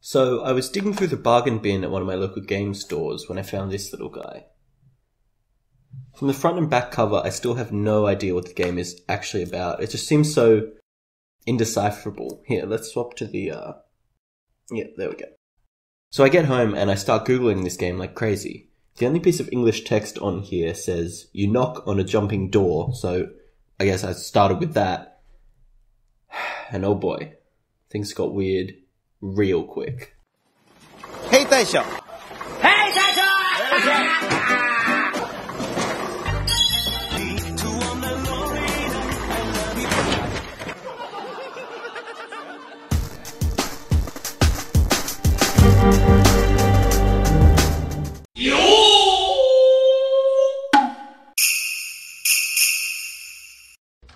So I was digging through the bargain bin at one of my local game stores when I found this little guy. From the front and back cover, I still have no idea what the game is actually about. It just seems so indecipherable. Here, let's swap to the, yeah, there we go. So I get home and I start Googling this game like crazy. The only piece of English text on here says, you knock on a jumping door, so I guess I started with that. And oh boy, things got weird real quick. Hey, Taisho! Hey, Taisho!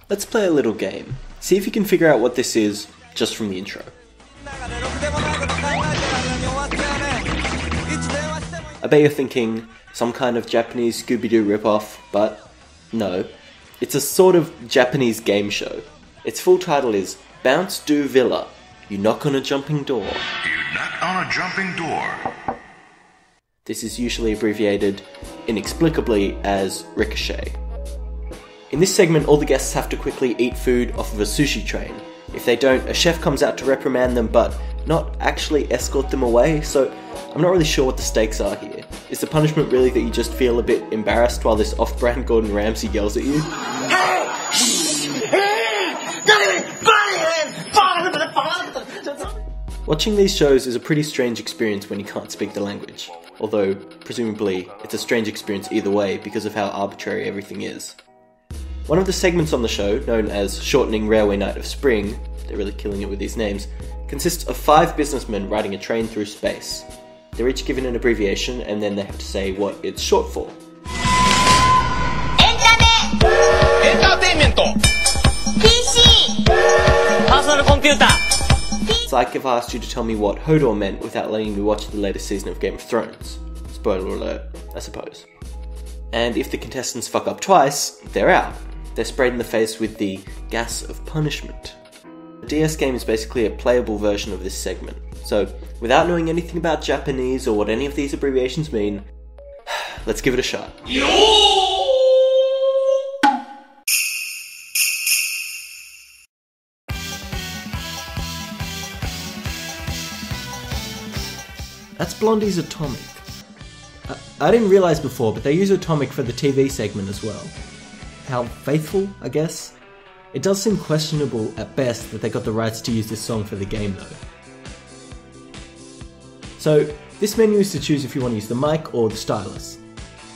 Let's play a little game. See if you can figure out what this is just from the intro. I bet you're thinking some kind of Japanese Scooby-Doo ripoff, but no. It's a sort of Japanese game show. Its full title is Bounce Do Villa. You knock on a jumping door. You knock on a jumping door. This is usually abbreviated inexplicably as Ricochet. In this segment, all the guests have to quickly eat food off of a sushi train. If they don't, a chef comes out to reprimand them, but not actually escort them away, so I'm not really sure what the stakes are here. Is the punishment really that you just feel a bit embarrassed while this off-brand Gordon Ramsay yells at you? Watching these shows is a pretty strange experience when you can't speak the language, although presumably it's a strange experience either way because of how arbitrary everything is. One of the segments on the show, known as Shortening Railway Night of Spring, they're really killing it with these names, consists of 5 businessmen riding a train through space. They're each given an abbreviation and then they have to say what it's short for. PC! Personal computer! It's like if I asked you to tell me what Hodor meant without letting me watch the latest season of Game of Thrones. Spoiler alert, I suppose. And if the contestants fuck up twice, they're out. They're sprayed in the face with the gas of punishment. The DS game is basically a playable version of this segment. So, without knowing anything about Japanese or what any of these abbreviations mean, let's give it a shot. That's Blondie's Atomic. I didn't realise before, but they use Atomic for the TV segment as well. How faithful, I guess? It does seem questionable at best that they got the rights to use this song for the game though. So, this menu is to choose if you want to use the mic or the stylus.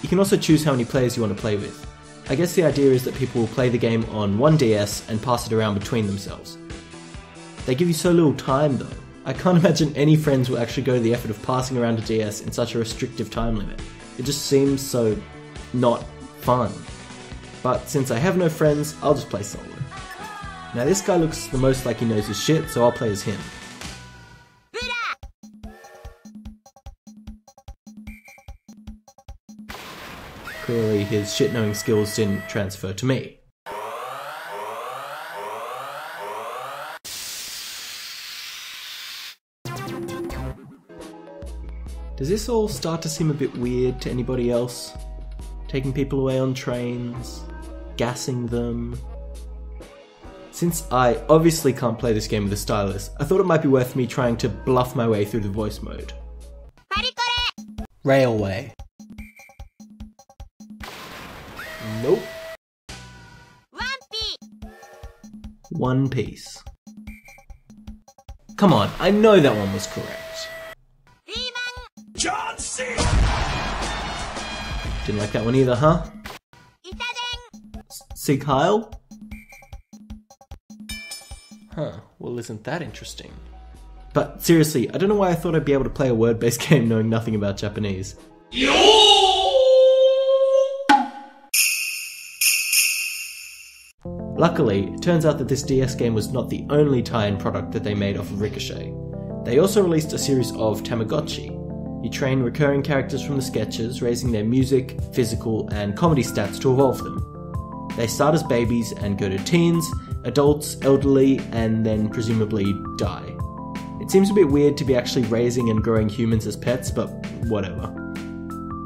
You can also choose how many players you want to play with. I guess the idea is that people will play the game on one DS and pass it around between themselves. They give you so little time though. I can't imagine any friends will actually go to the effort of passing around a DS in such a restrictive time limit. It just seems so not fun. But since I have no friends, I'll just play solo. Now this guy looks the most like he knows his shit, so I'll play as him. Clearly his shit-knowing skills didn't transfer to me. Does this all start to seem a bit weird to anybody else? Taking people away on trains, gassing them. Since I obviously can't play this game with a stylus, I thought it might be worth me trying to bluff my way through the voice mode. Railway. Nope. One Piece. Come on, I know that one was correct. John C. Didn't like that one either, huh? Sig Heil? Huh, well isn't that interesting? But seriously, I don't know why I thought I'd be able to play a word-based game knowing nothing about Japanese. Luckily, it turns out that this DS game was not the only tie-in product that they made off of Ricochet. They also released a series of Tamagotchi. You train recurring characters from the sketches, raising their music, physical, and comedy stats to evolve them. They start as babies and go to teens, adults, elderly, and then presumably die. It It seems a bit weird to be actually raising and growing humans as pets, but whatever.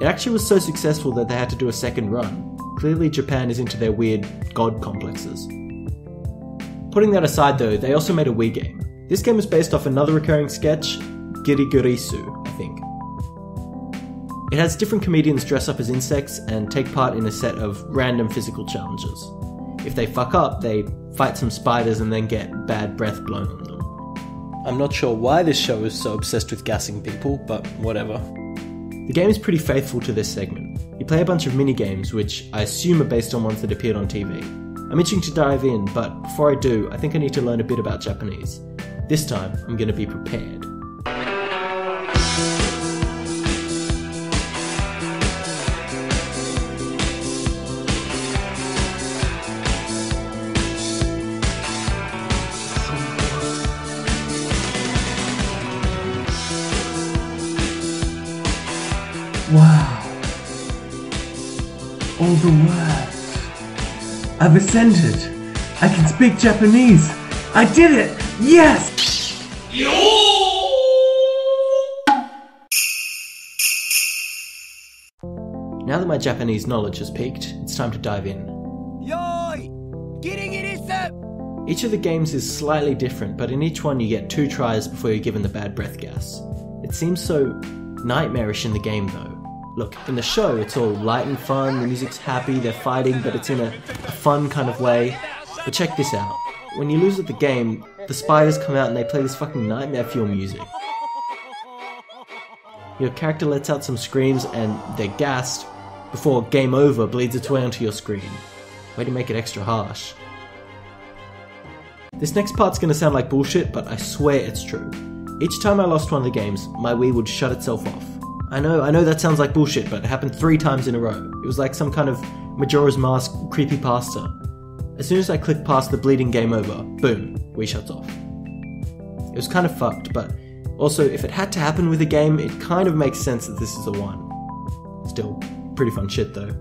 It actually was so successful that they had to do a second run. Clearly Japan is into their weird god complexes. Putting that aside though, they also made a Wii game. This game is based off another recurring sketch, Girigirisu, I think. It has different comedians dress up as insects and take part in a set of random physical challenges. If they fuck up, they fight some spiders and then get bad breath blown on them. I'm not sure why this show is so obsessed with gassing people, but whatever. The game is pretty faithful to this segment. You play a bunch of mini-games, which I assume are based on ones that appeared on TV. I'm itching to dive in, but before I do, I think I need to learn a bit about Japanese. This time, I'm going to be prepared. Wow. All the words. I've ascended. I can speak Japanese. I did it! Yes! Now that my Japanese knowledge has peaked, it's time to dive in. Each of the games is slightly different, but in each one you get 2 tries before you're given the bad breath gas. It seems so nightmarish in the game though. Look, in the show it's all light and fun, the music's happy, they're fighting, but it's in a fun kind of way. But check this out. When you lose at the game, the spiders come out and they play this fucking nightmare fuel music. Your character lets out some screams and they're gassed before game over bleeds its way onto your screen. Way to make it extra harsh. This next part's gonna sound like bullshit, but I swear it's true. Each time I lost one of the games, my Wii would shut itself off. I know that sounds like bullshit, but it happened 3 times in a row. It was like some kind of Majora's Mask creepypasta. As soon as I clicked past the bleeding game over, boom, Wii shuts off. It was kind of fucked, but also if it had to happen with a game, it kind of makes sense that this is a 1. Still, pretty fun shit though.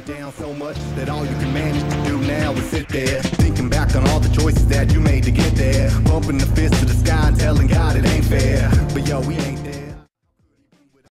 Down so much that all you can manage to do now is sit there, thinking back on all the choices that you made to get there, bumping the fist to the sky and telling God it ain't fair, but yo, we ain't